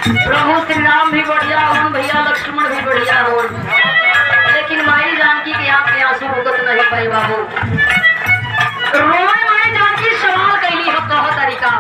प्रभु श्री राम भी बढ़िया हो भैया, लक्ष्मण भी बढ़िया हो, लेकिन माई जानकी के आँख के आंसू भुगत नहीं पाई बाबू। रोए माई जानकी सवाल कैली हो कह तरीका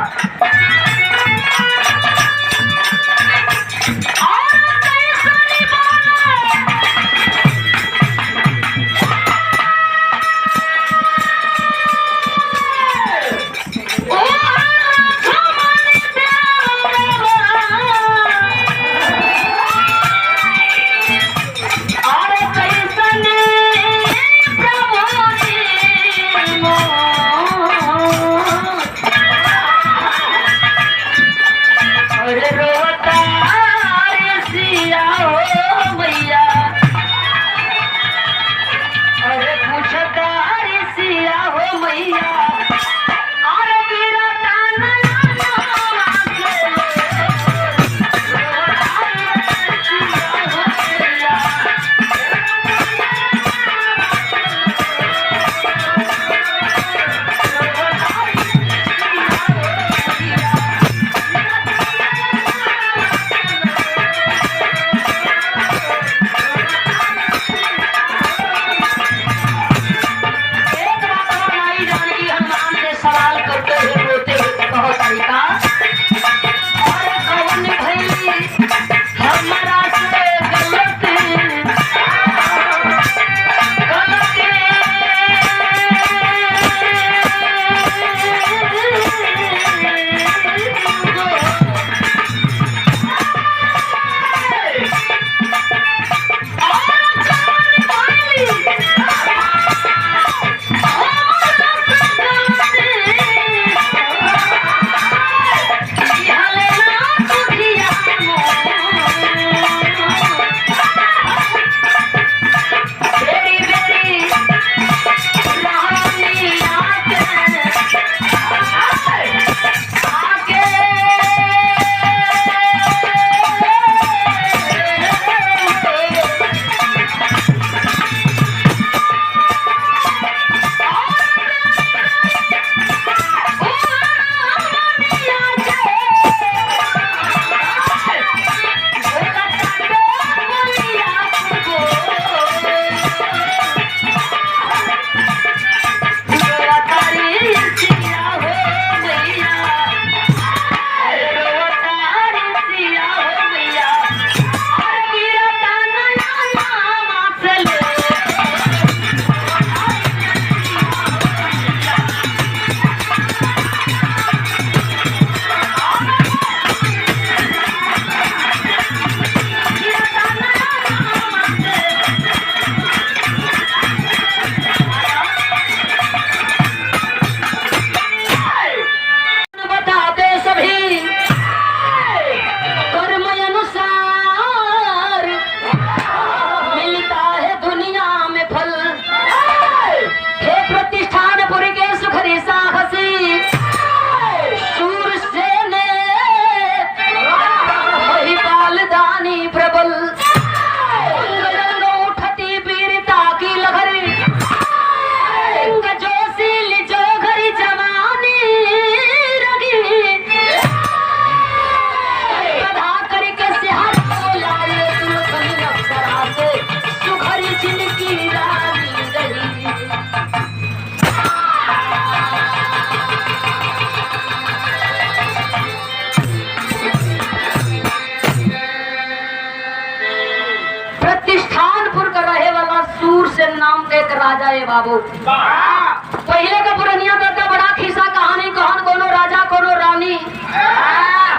नाम के एक राजा है बाबू। पहले का पुरानिया दादा बड़ा खिस्सा कहानी कहन कोनो राजा कोनो रानी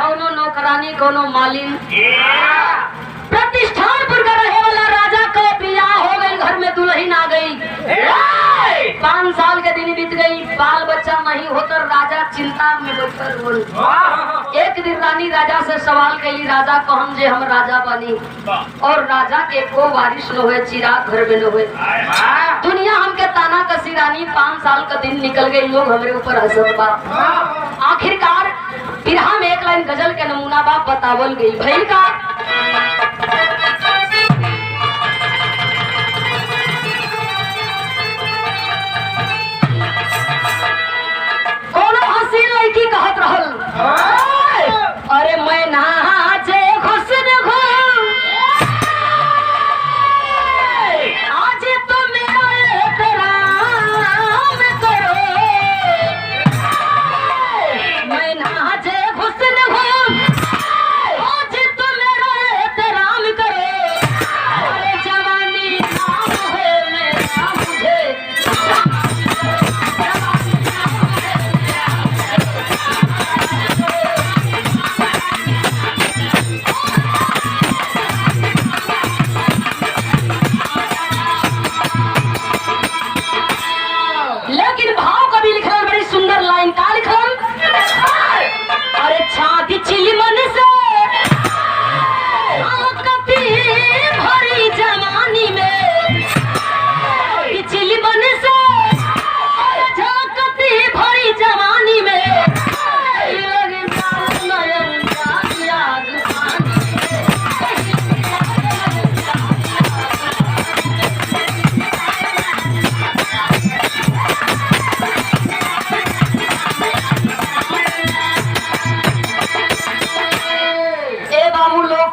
कोनो नौकरानी कोनो मालिन। प्रतिष्ठानपुर का रहे वाला राजा का बियाह हो गई, घर में दुल्हन आ गई। 5 साल के दिन बीत गई, बाल बच्चा नहीं होता, राजा चिंता में बैठल बोल। एक दिन रानी राजा से सवाल कैली, राजा कहन जे हम राजा बनी और राजा के को वारिस न हुए, चिराग घर में न हुए, दुनिया हमके ताना कसी रानी। 5 साल का दिन निकल गई, लोग हमारे ऊपर हंसत बा। आखिरकार बिरहा में एक लाइन गजल के नमूना बा बतावल गई। भई का कहत रहल, अरे मैं नाचे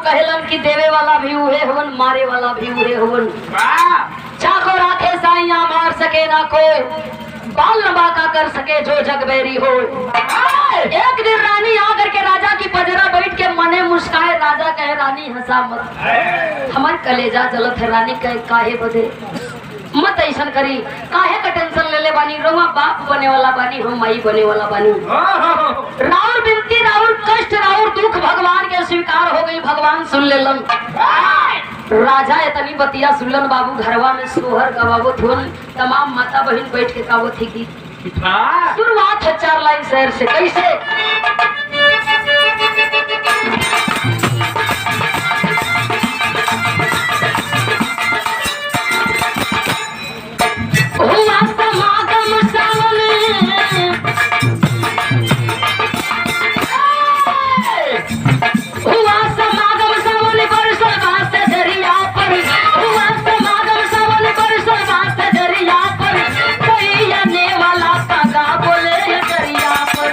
लोग कहेलन कि देवे वाला भी उहे हवन, मारे वाला भी उहे हवन। चाको राखे साइया मार सके ना कोई, बाल लंबा का कर सके जो जगबेरी हो। एक दिन रानी आकर के राजा की पजरा बैठ के मने मुस्काए, राजा कहे रानी हंसा मत, हमार कलेजा जलत है। रानी कहे काहे बदे मत ऐसा करी, काहे का टेंशन ले ले बानी, रउआ बाप बने वाला बानी, हम माई बने वाला बानी। राउर बिनती, राउर कष्ट, राउर दुख भगवान के स्वीकार हो गई, भगवान सुन लेलन। राजा इतनी बतिया सुनलन बाबू, घरवा में सोहर गवावो थोन, तमाम माता बहन बैठ के गावो थी गीत। शुरुआत है 4 लाइन शहर से, कैसे हुआ समागम सावन, हुआ समागम सावन बरसल बात दरिया पर, हुआ समागम सावन बरसल बात दरिया पर, कोई आने वाला कागा बोले दरिया पर।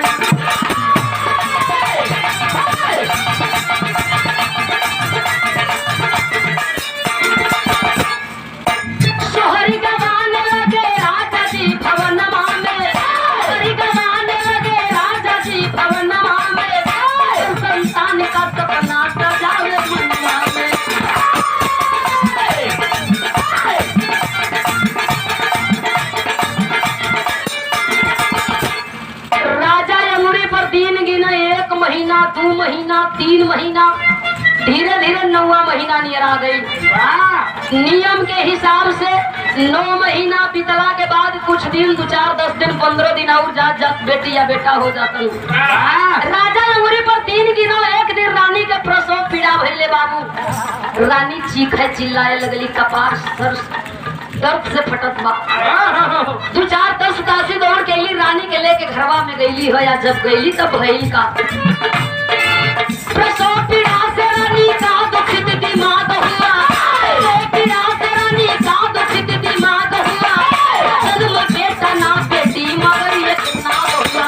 सोहरी गवाने लगे राजा जी भवनमा में, सोहरी गवाने लगे राजा जी भवनमा में, संतान का सपना सजावे मनवा में। राजा अंगूरी पर दिन गिने, 1 महीना, 2 महीना, 3 महीना, धीरे धीरे 9वां महीना नियर आ गई। नियम के हिसाब से 9 महीना बीतला के बाद कुछ दिन, 2, 4, 10 दिन, 15 दिन और जा बेटी या बेटा हो जाता। राजा अंगूरी पर दिन गिनो, एक दिन रानी के प्रसव पीड़ा भइले बाबू। रानी चीखे चिल्लाए लगली, कपार सर दर्द से फटत बा। 2, 4, 10 दासी दौड़ के अली, रानी के लेके घरवा में गईली हो, या जब गईली तब भइल का प्रसव पीड़ा से रानी का दुखित दिमाग हुआ, पीड़ा से रानी का दुखित दिमाग हुआ, जन्म बेटा ना बेटी मगर ये कितना हुआ।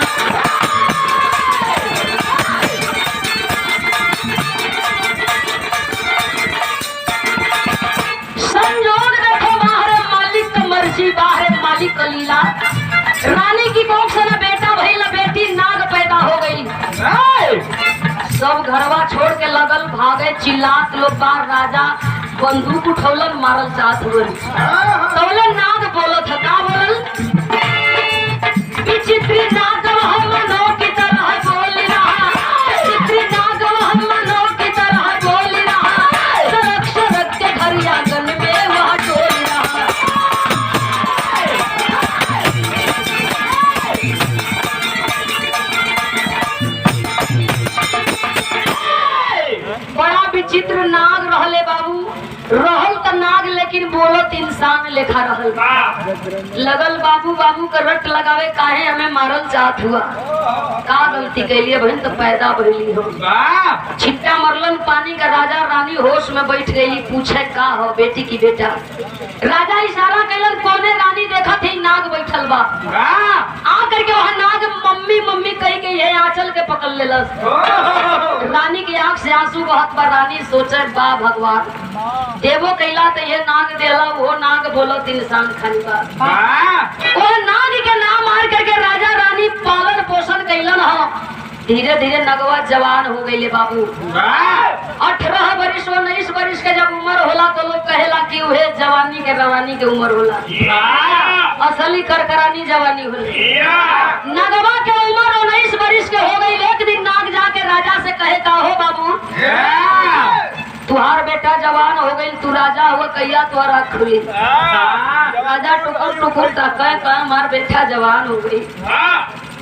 संजोग देखो बाहर मालिक का मर्जी, बाहर मालिक का लीला। रानी की कोख से न बेटा भइल, बेटी नाग पैदा हो गई। सब घरवा छोड़ के लगल भागे, चिल्लात लोग बार, राजा बंदूक उठौलन, मारल चाहत हुए। तौलन नाग बोलत है, का बोलल, विचित्र नाग हम मनो की तरह बोल रहा, विचित्र नाग हम मनो की तरह बोल रहा, सड़क सड़क के घर आंगन में वह डोल रहा। बड़ा विचित्र नाग रहले बाबू, रहल त नाग लेकिन बोलत इंसान लेखा रहल। लगल बाबू बाबू का रट लगावे, काहे हमें मारल चाहत हुआ, का गलती कैलिए बहन तो पैदा भइली हो। छिट्टा मरलन पानी का, राजा रानी होश में बैठ गई, पूछे का हो बेटी की बेटा। राजा इशारा कैलन, कोने रानी देखा थी नाग बैठल बा, आ करके वहाँ नाग मम्मी मम्मी कह के ये आंचल के पकड़ लेलस। रानी की आंख से आंसू बहत बा। रानी सोचे बा भगवान, देवो कैला तो ये नाग देला, वो नाग बोलत इंसान खानी बा। वो नाग के नाम मार करके राजा रानी पालन पोषण कैलन हो। धीरे धीरे नगवा जवान हो गई बाबू। 18 वर्ष 19 वर्ष के जब उम्र होला तो लोग कहेला कि उहे जवानी के रवानी के उम्र होला, असली करकरानी जवानी होला। नगवा के उम्र 19 वर्ष के हो गई। एक दिन नाग जाके राजा से कहे का हो बाबू, तुहार बेटा जवान हो गई, तू राजा हुआ, कहिया तुहार आँख खुली। राजा टुकुर टुकुर कहे हमार बेटा जवान हो गई।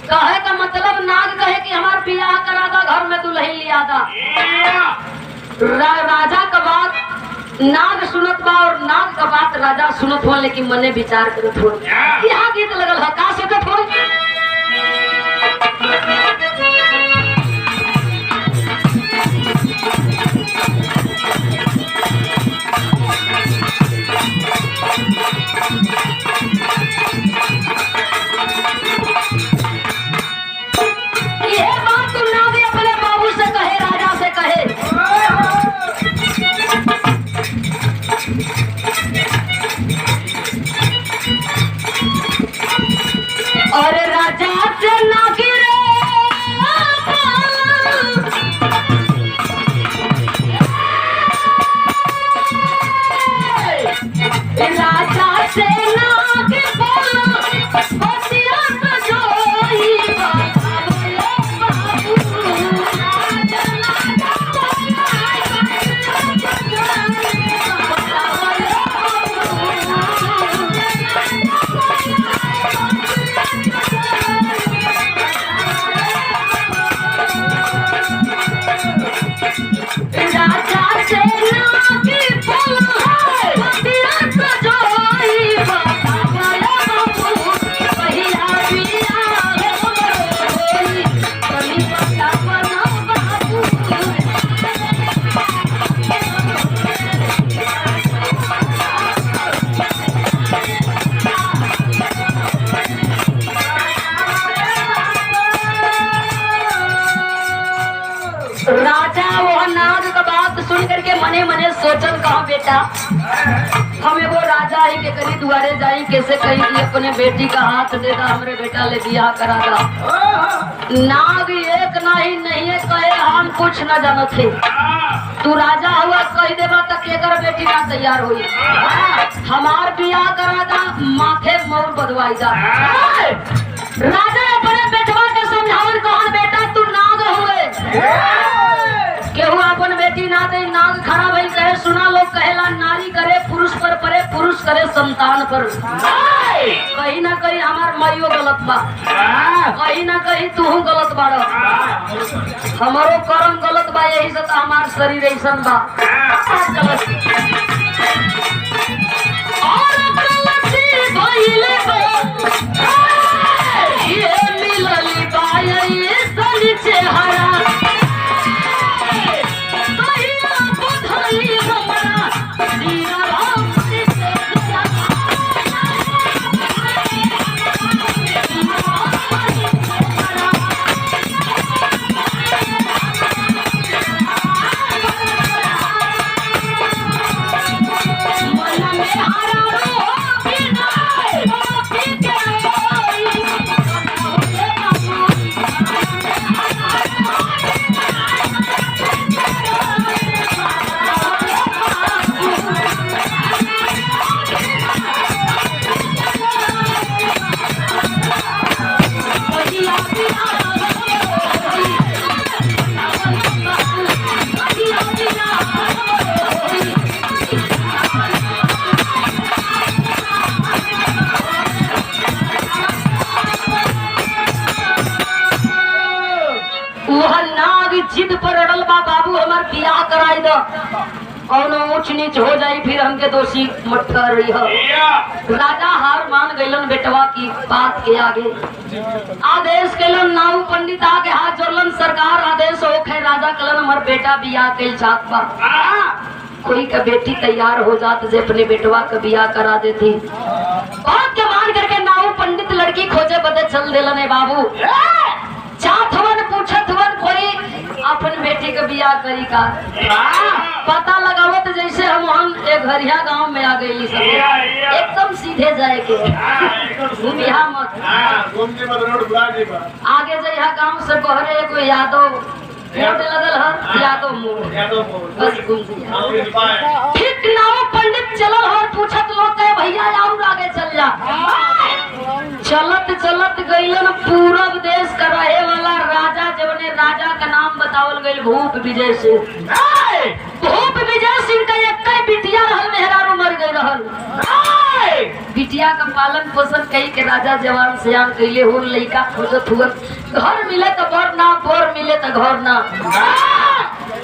कहे का मतलब नाग कहे कि हमार बियाह करा दा, घर में दुल्हन लिया दा। राजा का बात नाग सुनत बा और नाग का बात राजा सुनत हो, लेकिन मने विचार करत हो। यहाँ गीत लगल है, का सोचत हो? ये बात तुम नाग अपने बाबू से कहे, राजा से कहे। मने मने सोचल कहा बेटा हम एगो राजा ही के करी दुआरे जाई कैसे कही कि अपने बेटी का हाथ दे दा हमरे बेटा ले बियाह करा दा। नाग एक नहीं है कहे हम कुछ न जानत थे तू राजा हुआ कह देबा तक केकर बेटी ना तैयार हुई हमार बियाह करा दा माथे मोर बदवाई दा। राजा अपने बेटवा के समझावन कौन बेटा तू नाग हुए केहू अपन बेटी ना दे नाग खड़ा भई कहे सुना लोग कहेला नारी करे पुरुष पर परे पुरुष करे संतान पर। कहीं ना कहीं हमार माइयो गलत बा कहीं ना कहीं तू गलत बाड़ो हमारो कर्म गलत बा यही से तो हमार शरीर ऐसन बा। और ये मिलली बाई सली चेहरा जिद पर अड़ल बा बाबू हमार बियाह कराई दो और ऊंच नीच हो जाई फिर हमके दोषी मत कर रही हो। राजा हार मान गइलन बेटवा की बात के आगे आदेश कैलन नाऊ पंडित आगे हाथ जोड़लन सरकार आदेश होखे राजा कलन हमार बेटा बियाह के चाहत बा कोई का बेटी तैयार हो जात जे अपने बेटवा का बियाह करा देती। बात के मान करके नाऊ पंडित लड़की खोजे बदे चल देलन है बाबू चाथवन पूछतवन कोई अपन बेटी का बियाह करी का पता लगावत जैसे हम एक घरिया गांव में आ गई सब एकदम सीधे जाए के घूमिया मत आगे जइहा गांव से बहरे एगो यादव लगल है यादव मुंह बस घूम ठीक नाव पंडित चलल और पूछत लोग कहे भैया और आगे चल जा चलत चलत गइलन पूरब देश का रहे वाला राजा जवने राजा का नाम बतावल गइल भूप विजय सिंह। भूप विजय सिंह का एक बिटिया रहल मेहरारू मर गई रहल बिटिया का पालन पोषण कई के राजा जवान सियान कैले हो लइका खोजत हुआ घर मिले तो बर ना बर मिले तो घर ना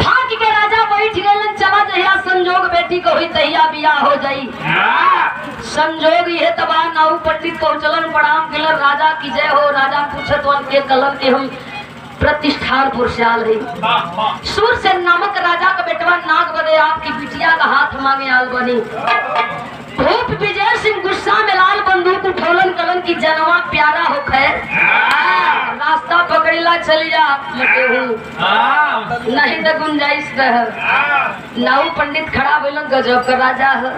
थाक के राजा बैठ गए चला जहिया संजोग बेटी को हुई तहिया बियाह हो जाई संजोग ये तबा नाऊ पंडित पहुंचलन प्रणाम केलन राजा की जय हो। राजा पूछत वन के कलन के हम प्रतिष्ठानपुर से आल रही सूर से नामक राजा का बेटवा नाग बदे आपकी बिटिया का हाथ मांगे आल बनी। भूप विजय सिंह गुस्सा में लाल बंदूक उठौलन कलन की जनवा प्यारा हो खैर रास्ता पकड़ीला चली जा मटे हूँ नहीं तो गुंजाइश रह। नाऊ पंडित खड़ा बोलन गजब का राजा है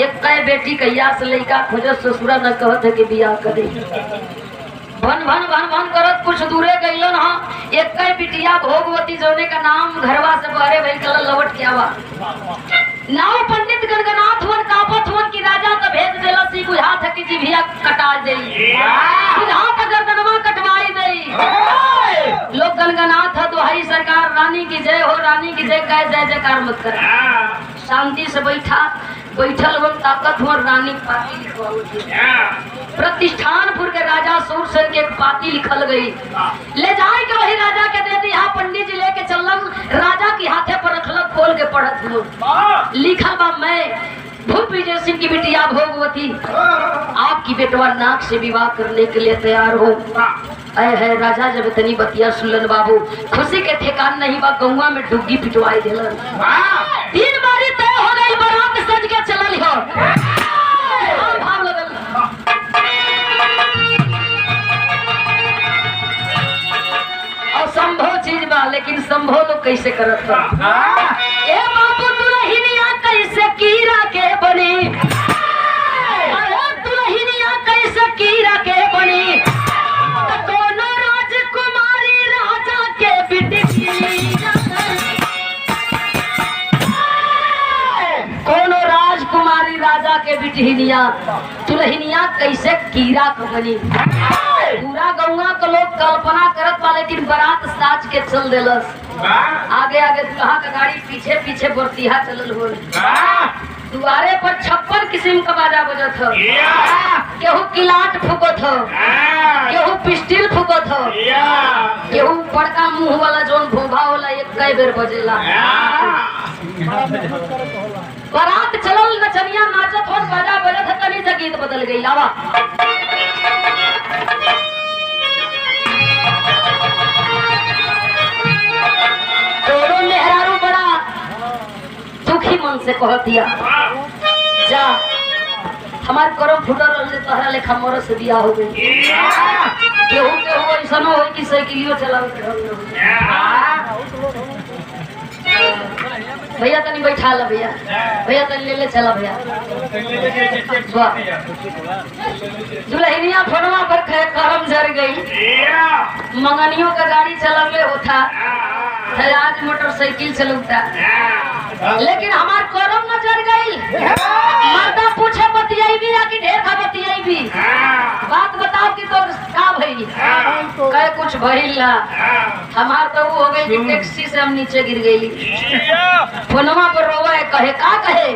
एक कई बेटी कैया से लड़का खोजत ससुरा न कहत है कि बियाह करे भन भन भन भन करत कुछ दूरे गइलन हाँ एक कई बिटिया भोगवती जोने का नाम घरवा से बहरे भई कल लवट के आवा। नाऊ पंडित गणगनाथ वन कापत वन की राजा का भेज देला सी बुझात है कि जिभिया कटा देई बुझात गर्दनवा कटवाई देई लोग गणगनाथ है दुहाई सरकार रानी की जय हो रानी की जय कह जय जयकार मत कर शांति से बैठल वन ताकत हुआ रानी पाती लिखवाओ प्रतिष्ठानपुर के राजा सूरसेन के एक पाती लिखल गई ले जाए के वही राजा के दे दी यहाँ पंडित जी लेके चलन राजा की हाथे पर रखलक खोल के पढ़त हुआ लिखल बा मैं भूप विजय सिंह की बिटिया भोगवती आपकी बेटवा नाग से विवाह करने के लिए तैयार हो। है राजा जब इतनी बतिया सुनलन बाबू खुशी के ठिकान नहीं बा गौवा में डुग्गी पिटवाई दिलन 3 बारी तय हो गई बारात सज के चलल हो भाव लगल और संभव चीज बा लेकिन संभव लोग कैसे करत बा ए बाबू तू टिहनिया दुल्हनिया कैसे कीड़ा बनी। पूरा गौवा के लोग कल्पना करत बा, लेकिन बारात साज के चल देलस। आगे आगे दुल्हा का गाड़ी, पीछे पीछे बरतिहा चलल हो। दुआरे पर 56 किस्म का बाजा बजत हो। केहू किलाट फूकत हो, केहू पिस्टिल फूकत हो, केहू बड़का मुंह वाला जोन भोभा होला एक कई बेर बजेला। बारात चलल, नचनिया नाचत हो, बाजा बजत हो, तनी से गीत बदल गई। आवा दोनों मेहरारू बड़ा दुखी मन से कह दिया, जा हमार करम फुटल रहले, तहरा लेखा मर से बियाह हो गई। केहू केहू ऐसा न हो कि साइकिलियो चलावत भैया तनी बैठा ला, भैया भैया तनी ले ले चला भैया। दुल्हनिया फोनवा पर करम जर गई, मंगनियों का गाड़ी चलावे होता, आज मोटरसाइकिल चलता, लेकिन हमार करम न जर गई। मर्दा पूछे बतियाई या कि ढेर खा बतियाई, बात बताओ कि तो का भई कहे कुछ भइल ना। हमार तो वो हो गई कि टैक्सी से हम नीचे गिर गई। फोनवा पर रोवा कहे का कहे,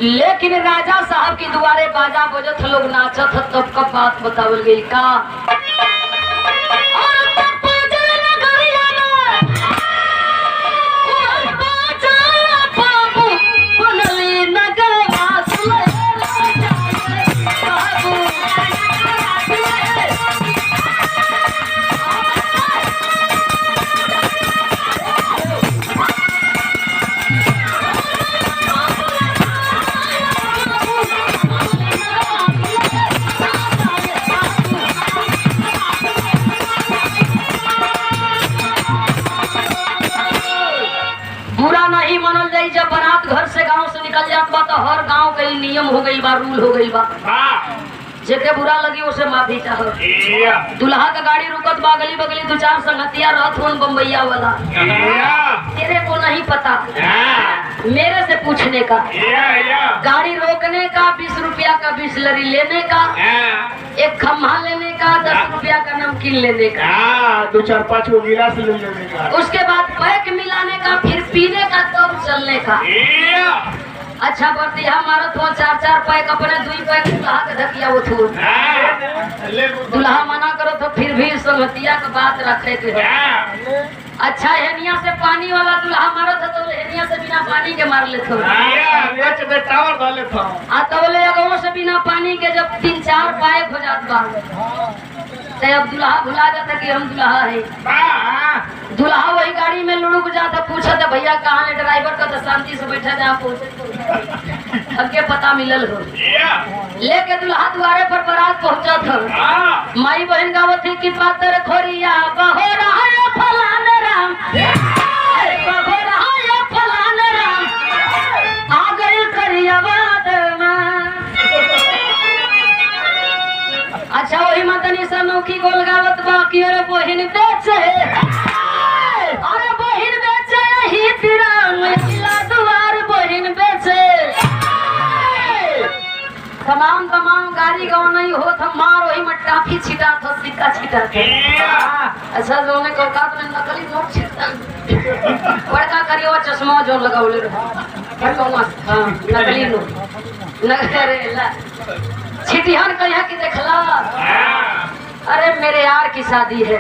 लेकिन राजा साहब की दुआरे बाजा बजत लोग नाचत, तब का बात बतावल गई का। जब बारात घर से गांव से निकल जात बा तो हर गांव के नियम हो गई बा, रूल हो गई बा, जेके बुरा लगी उसे माफी चाहो। दुल्हा का गाड़ी रुकत बा, गली बगली दो चार संगतिया रहत होन बम्बैया वाला, तेरे को नहीं पता मेरे से पूछने का, गाड़ी रोकने का 20 रुपया का बिस्लरी लेने का, एक खम्हा लेने का, 10 रुपया का नमकीन लेने का, 2-4-5 को गिलास ले लेने का, उसके बाद पैक मिलाने का, फिर पीने का, तब चलने का। अच्छा बर्तिया मारत हो 4-4 पैक, अपने 2 पैक दुल्हा के धकिया वो थू। दुल्हा मना करो तो फिर भी संगतिया का बात रखे के है। अच्छा हेनिया से पानी वाला दुल्हा मारत तो हेनिया से बिना पानी के मार लेते हो। तब ले अगवों से बिना पानी के जब 3-4 पैक हो जात बा, अब दुल्हा भुला जाता कि हम दुल्हा है। दुल्हा वही गाड़ी में लुढ़क जाता, पूछा था भैया कहाँ ले ड्राइवर का, तो शांति से बैठा जहाँ पहुँचे हमके पता मिलल हो। लेके दुल्हा द्वारे पर बारात पहुँचा था, माई बहन गावत थी कि पातर खोरिया बहो रहा फलान राम, बहो रहा फलान राम, आ गई करिया बात में। अच्छा वही मतनी सा नौकी गोल गावत बाकी, अरे बहिन बेचे, अरे बहिन बेचे ही तिरंगा दुआर बहिन बेचे। तमाम गाड़ी गाँव नहीं हो था, मार वही में टाफी छिटा था, सिक्का छिटा था। अच्छा जो ने कौकात में नकली नोट छिटा, बड़का करियो चश्मा जो लगावले रहे, नकली नोट नगरेला छिटिहन कहिया कि देखला, अरे मेरे यार की शादी है,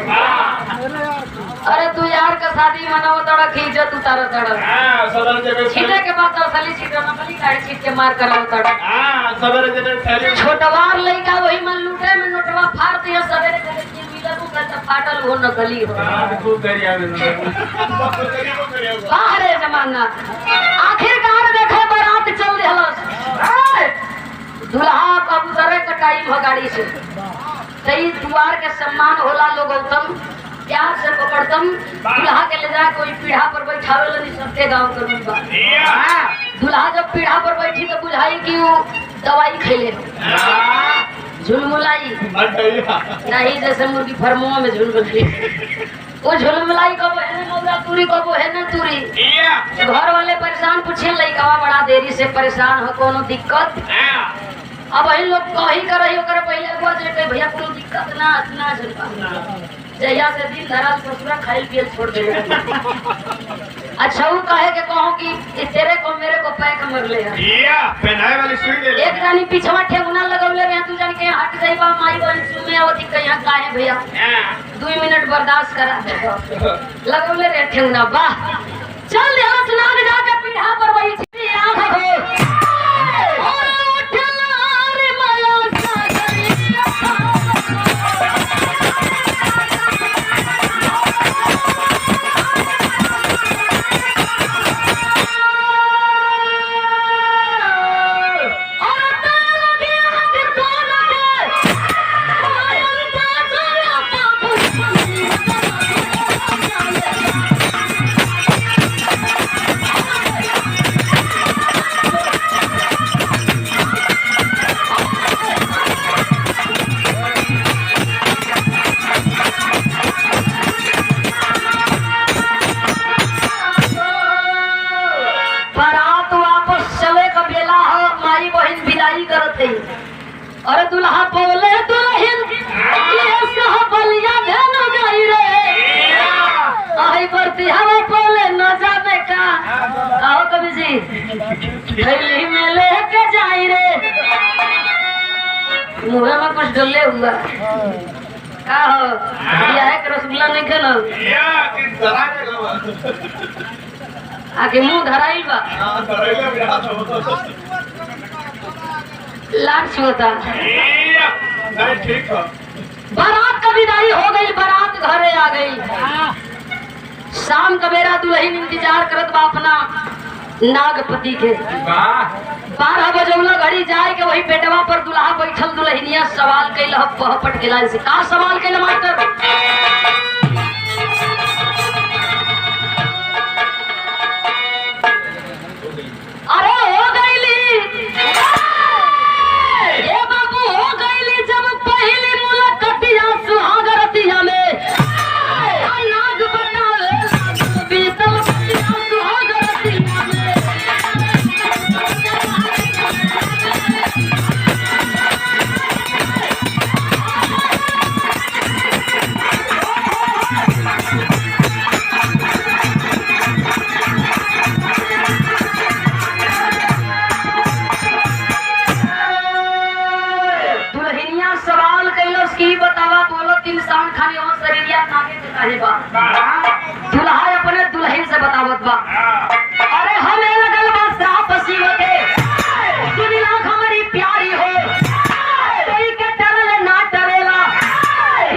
अरे तू यार का शादी मनाओ तड़ा खींचत उतारो तड़ा हाँ सदर जगह छीटे के बाद तो असली छीटे नकली काहे छीट के मार कराओ तड़ा हाँ सदर जगह थैली छोटवार लइका वही मन लूटे में नोटवा फाड़ दिया सवेरे जगह की मिला तू कल फाटल हो नकली हो हाँ खूब दरिया में बाहरे जमाना आखिरकार देखे बारात चल रहलस दुल्हा कबूतरे का टाइम हो गाड़ी से तई द्वार के सम्मान होला लोग उत्तम प्यार से पकड़तम दुल्हा के ले जा कोई पीढ़ा पर बैठावे ला नहीं सबके गांव के लोग बा दुल्हा जब पीढ़ा पर बैठी तो बुझाई कि वो दवाई खेले झुलमुलाई नहीं जैसे मुर्गी फर्मों में झुलमुली वो झुलमुलाई कब है ना मौला तुरी कब है ना तुरी घर वाले परेशान पूछे लइका बड़ा देरी से परेशान हो कोनो दिक्कत अब वही लोग कही करही ओकर पहले को जे भैया कोनो दिक्कत ना इतना झुलपा जहिया से दिन धराल ससुरा खाइल पियल छोड़ दे अच्छा वो कहे के कहो कि तेरे को मेरे को पैक मर ले पहनाए वाली सुई दे एक रानी पिछवा ठेगुना लगौले रहे तू जान के हट जाई बा माई बहन सुमे आवती कहिया काहे भैया 2 मिनट बर्दाश्त करा दे लगौले रहे ठेगुना वाह चल यहाँ सुनाग जाके पीढ़ा पर वही छी आंख हो अरे दुल्हा बोले दुल्हन ये सहबलिया धन गई रे आई बरती हवा बोले न जाने का आओ कभी जी थैली में लेके जाई रे मुंह में कुछ डले हुआ का हो दिया है कि रसगुल्ला नहीं खेलो आके मुंह धराई बा लाट छुता नहीं ठीक है बारात का विदाई हो गई बारात घरे आ गई शाम का बेरा दुल्हन इंतजार करत बा अपना नागपति के 12 बजौला घड़ी जाए के वही पेटवा पर दुल्हा बैठल दुल्हनिया सवाल कैल पहपट के लाइन से का सवाल कैल मास्टर अरे हो गईली ये बाबू हो गईली जब पहली मुलाकातिया सुहागरतिया में नाग बनावे बीतल सुहागरतिया में इंसान खाली हो शरीरिया नागे के काहे बा दुल्हा अपने दुल्हन से बतावत बा अरे हमें लगल बा श्राप शिव के दुनिया हमारी प्यारी हो कोई के डरले ना डरेला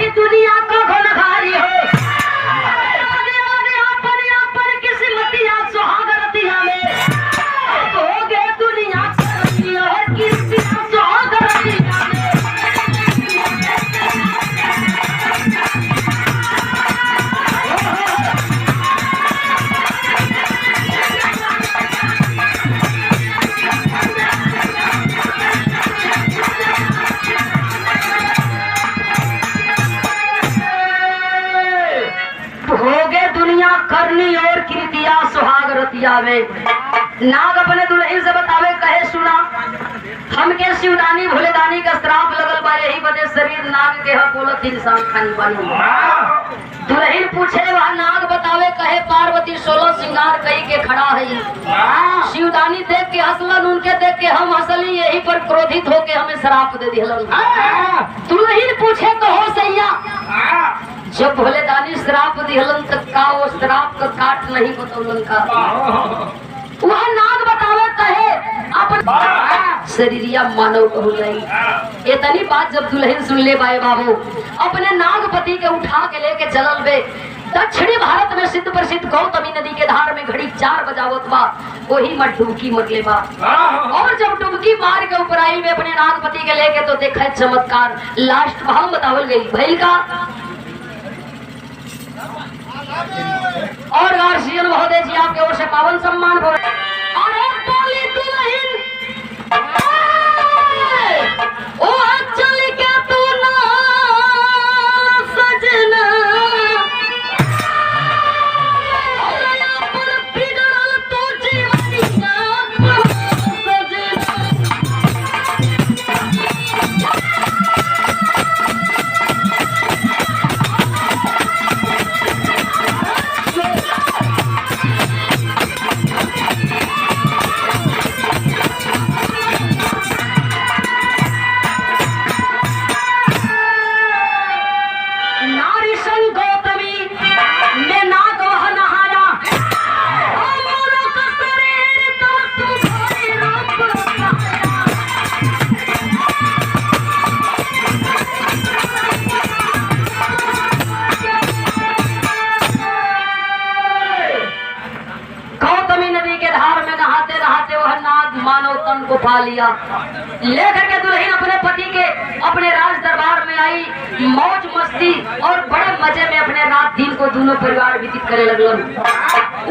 ई दुनिया को घनघारी हो आगे आगे अपन किस्मतिया सुहागरतिया में हो गए दुनिया और किस्मतिया सुहागरतिया में करनी और कृतिया सुहागरतिया में नाग अपने दुल्हन से बतावे कहे सुना हमके शिवदानी भोलेदानी का श्राप लगल बा यही बदे शरीर नाग के ह बोलत इंसान खानी बानी दुल्हन पूछे वह नाग बतावे कहे पार्वती 16 श्रृंगार कई के खड़ा है शिवदानी देख के हंसलन उनके देख के हम हंसली यही पर क्रोधित होके हमें श्राप दे दिहलन दुल्हन पूछे कहो सैया जब भोले दानी श्राप दिहलन तक का वो श्राप का काट नहीं बतौलन का वह नाग बतावे कहे अपन शरीरिया मानव कहू जाई। इतनी बात जब दुल्हन सुन ले बाए बाबू अपने नागपति के उठा के लेके चलल बे दक्षिणी भारत में सिद्ध प्रसिद्ध गौतमी नदी के धार में घड़ी 4 बजावत बा वही में डुबकी मरले बा और जब डुबकी मार के ऊपराई में अपने नागपति के लेके तो देखा चमत्कार लास्ट भाव बतावल गई भैल का और गार्जियन महोदय जी आपके ओर से पावन सम्मान बोल और एक बोली दुल्हन ओ चल के तू ना सजना मानव तन को पा लिया लेकर के दुल्हन अपने पति के अपने राज दरबार में आई मौज मस्ती और बड़े मजे में अपने रात दिन को दोनों परिवार व्यतीत करे लगलन।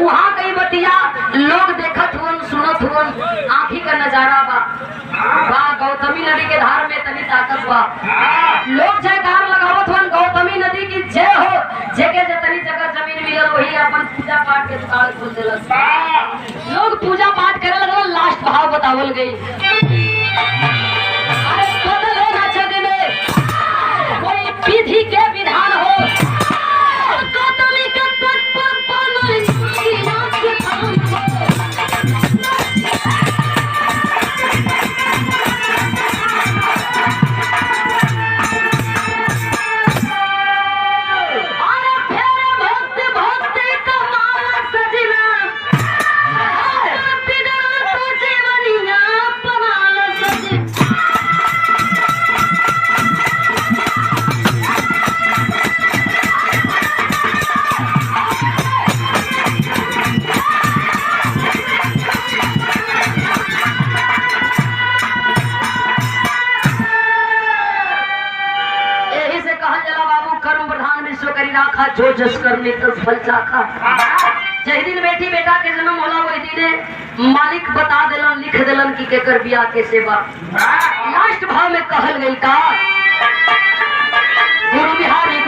वहाँ कई बतिया लोग देखत हुन सुनत हुन आँखी का नजारा बा गौतमी नदी के धार में तनी ताकत बा लोग जयकार लगावत हुन गौतमी नदी की जय हो जेके जतनी जगह जमीन मिलल वही अपन पूजा पाठ के दुकान खोल देलस लोग पूजा पाठ करे लगल। लास्ट भाव बतावल गई अरे बदले ना जग में कोई विधि के विधान हो गौतमी के तट पर बनल की नाच के थाम जो जस करने तस फल चाखा। जय दिन बेटी बेटा के जन्म होला वही दिन मालिक बता दिलन लिख दिलन की केकर बिया के सेवा। लास्ट भाव में कहल गई का गुरु बिहारी